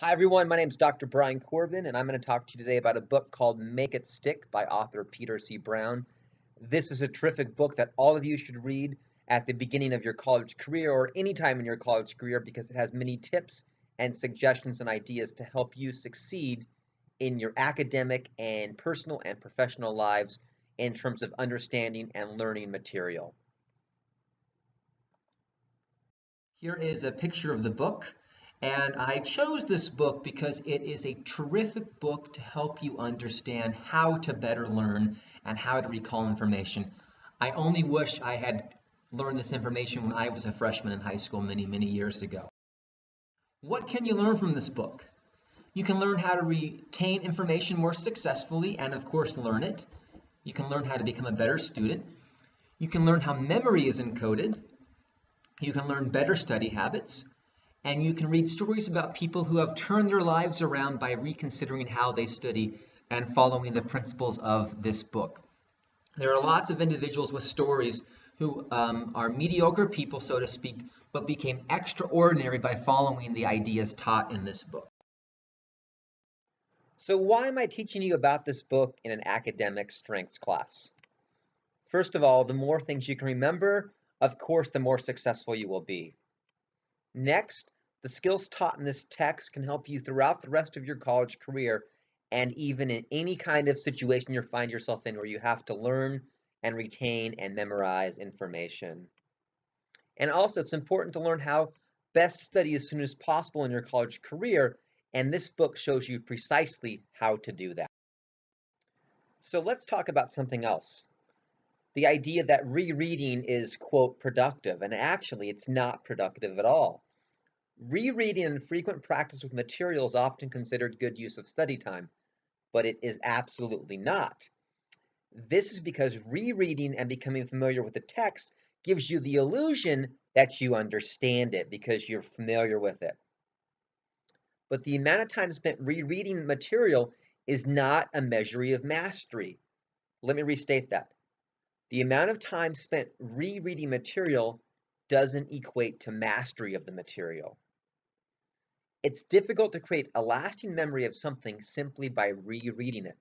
Hi everyone, my name is Dr. Brian Corbin, and I'm going to talk to you today about a book called Make It Stick by author Peter C. Brown. This is a terrific book that all of you should read at the beginning of your college career or any time in your college career because it has many tips and suggestions and ideas to help you succeed in your academic and personal and professional lives in terms of understanding and learning material. Here is a picture of the book, and I chose this book because it is a terrific book to help you understand how to better learn and how to recall information. I only wish I had learned this information when I was a freshman in high school many years ago. What can you learn from this book? You can learn how to retain information more successfully and, of course, learn it. You can learn how to become a better student. You can learn how memory is encoded. You can learn better study habits, and you can read stories about people who have turned their lives around by reconsidering how they study and following the principles of this book. There are lots of individuals with stories who are mediocre people, so to speak, but became extraordinary by following the ideas taught in this book. So why am I teaching you about this book in an academic strengths class? First of all, the more things you can remember, of course, the more successful you will be. Next, the skills taught in this text can help you throughout the rest of your college career and even in any kind of situation you find yourself in where you have to learn and retain and memorize information. And also, it's important to learn how best study as soon as possible in your college career, and this book shows you precisely how to do that. So let's talk about something else. The idea that rereading is, quote, productive, and actually it's not productive at all. Rereading and frequent practice with material is often considered good use of study time, but it is absolutely not. This is because rereading and becoming familiar with the text gives you the illusion that you understand it because you're familiar with it. But the amount of time spent rereading material is not a measure of mastery. Let me restate that. The amount of time spent rereading material doesn't equate to mastery of the material. It's difficult to create a lasting memory of something simply by rereading it.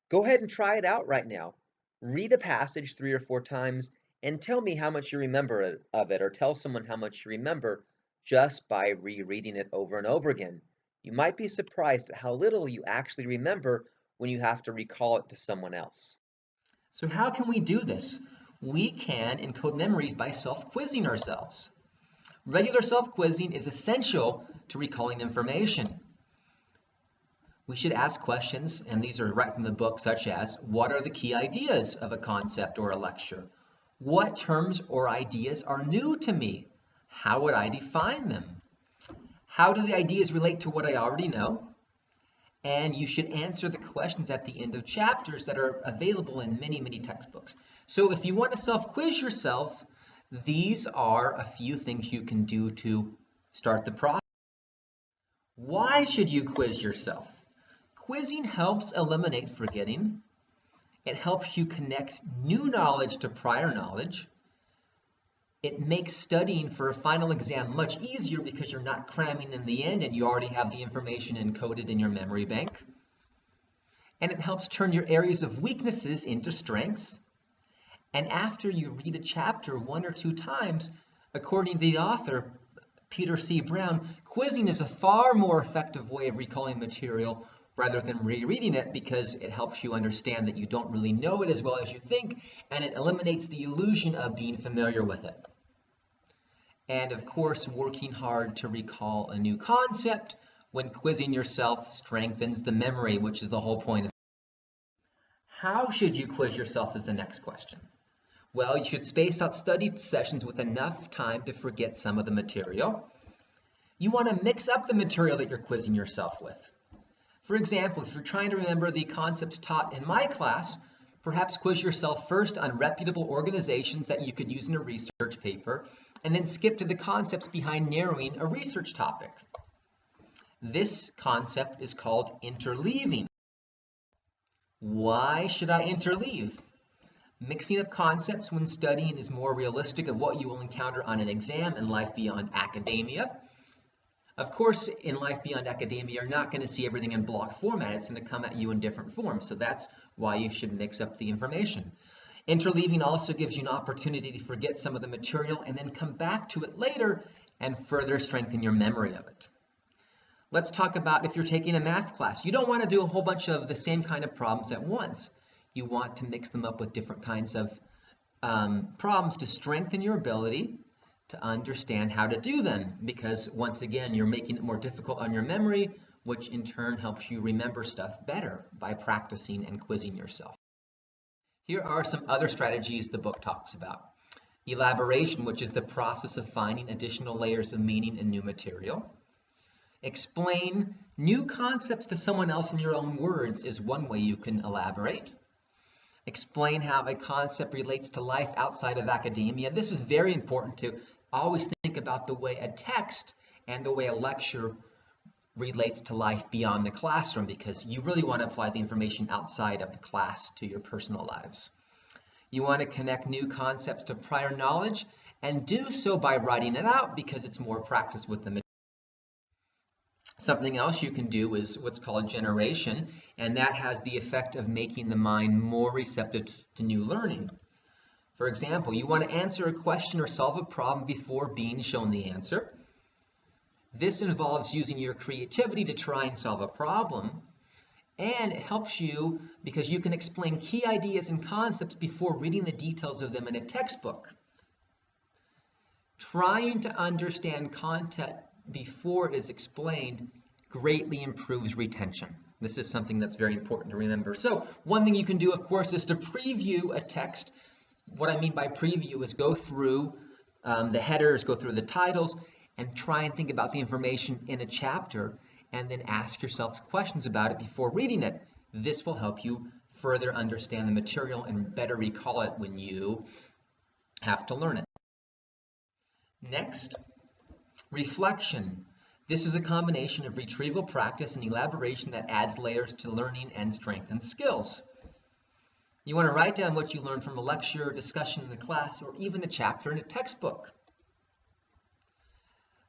Go ahead and try it out right now. Read a passage 3 or 4 times and tell me how much you remember of it, or tell someone how much you remember just by rereading it over and over again. You might be surprised at how little you actually remember when you have to recall it to someone else. So how can we do this? We can encode memories by self-quizzing ourselves. Regular self-quizzing is essential to recalling information. We should ask questions, and these are right from the book, such as, what are the key ideas of a concept or a lecture? What terms or ideas are new to me? How would I define them? How do the ideas relate to what I already know? And you should answer the questions at the end of chapters that are available in many textbooks. So if you want to self-quiz yourself, these are a few things you can do to start the process. Why should you quiz yourself? Quizzing helps eliminate forgetting. It helps you connect new knowledge to prior knowledge. It makes studying for a final exam much easier because you're not cramming in the end and you already have the information encoded in your memory bank. And it helps turn your areas of weaknesses into strengths. And after you read a chapter 1 or 2 times, according to the author, Peter C. Brown, quizzing is a far more effective way of recalling material rather than rereading it because it helps you understand that you don't really know it as well as you think, and it eliminates the illusion of being familiar with it. And of course, working hard to recall a new concept when quizzing yourself strengthens the memory, which is the whole point of it. How should you quiz yourself is the next question. Well, you should space out study sessions with enough time to forget some of the material. You want to mix up the material that you're quizzing yourself with. For example, if you're trying to remember the concepts taught in my class, perhaps quiz yourself first on reputable organizations that you could use in a research paper, and then skip to the concepts behind narrowing a research topic. This concept is called interleaving. Why should I interleave? Mixing up concepts when studying is more realistic of what you will encounter on an exam and life beyond academia. Of course, in life beyond academia, you're not going to see everything in block format. It's going to come at you in different forms. So that's why you should mix up the information. Interleaving also gives you an opportunity to forget some of the material and then come back to it later and further strengthen your memory of it. Let's talk about if you're taking a math class. You don't want to do a whole bunch of the same kind of problems at once. You want to mix them up with different kinds of problems to strengthen your ability to understand how to do them, because once again, you're making it more difficult on your memory, which in turn helps you remember stuff better by practicing and quizzing yourself. Here are some other strategies the book talks about. Elaboration, which is the process of finding additional layers of meaning in new material. Explain new concepts to someone else in your own words is one way you can elaborate. Explain how a concept relates to life outside of academia. This is very important to always think about the way a text and the way a lecture relates to life beyond the classroom, because you really want to apply the information outside of the class to your personal lives. You want to connect new concepts to prior knowledge and do so by writing it out, because it's more practice with the material. Something else you can do is what's called generation, and that has the effect of making the mind more receptive to new learning. For example, you want to answer a question or solve a problem before being shown the answer. This involves using your creativity to try and solve a problem, and it helps you because you can explain key ideas and concepts before reading the details of them in a textbook. Trying to understand content before it is explained greatly improves retention. This is something that's very important to remember. So one thing you can do, of course, is to preview a text. What I mean by preview is go through the headers, go through the titles, and try and think about the information in a chapter, and then ask yourself questions about it before reading it. This will help you further understand the material and better recall it when you have to learn it. Next, reflection. This is a combination of retrieval practice and elaboration that adds layers to learning and strengthens skills. You want to write down what you learned from a lecture, discussion in a class, or even a chapter in a textbook.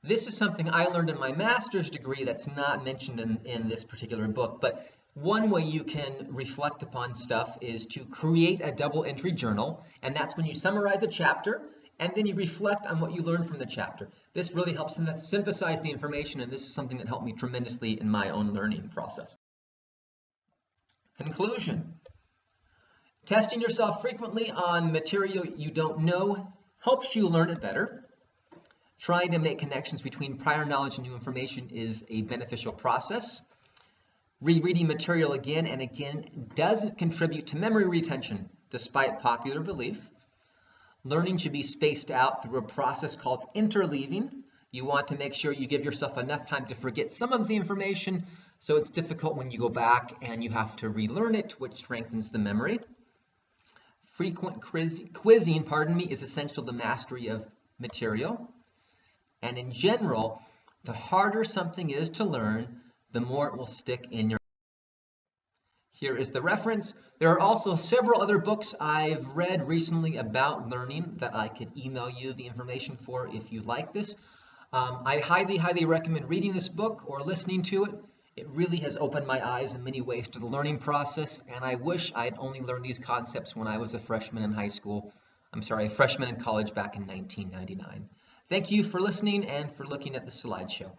This is something I learned in my master's degree that's not mentioned in this particular book, but one way you can reflect upon stuff is to create a double entry journal, and that's when you summarize a chapter and then you reflect on what you learned from the chapter. This really helps synthesize the information, and this is something that helped me tremendously in my own learning process. Conclusion. Testing yourself frequently on material you don't know helps you learn it better. Trying to make connections between prior knowledge and new information is a beneficial process. Rereading material again and again doesn't contribute to memory retention, despite popular belief. Learning should be spaced out through a process called interleaving. You want to make sure you give yourself enough time to forget some of the information, so it's difficult when you go back and you have to relearn it, which strengthens the memory. Frequent quizzing, is essential to mastery of material. And in general, the harder something is to learn, the more it will stick in your. Here is the reference. There are also several other books I've read recently about learning that I could email you the information for if you like this. I highly recommend reading this book or listening to it. It really has opened my eyes in many ways to the learning process, and I wish I'd only learned these concepts when I was a freshman in a freshman in college back in 1999. Thank you for listening and for looking at the slideshow.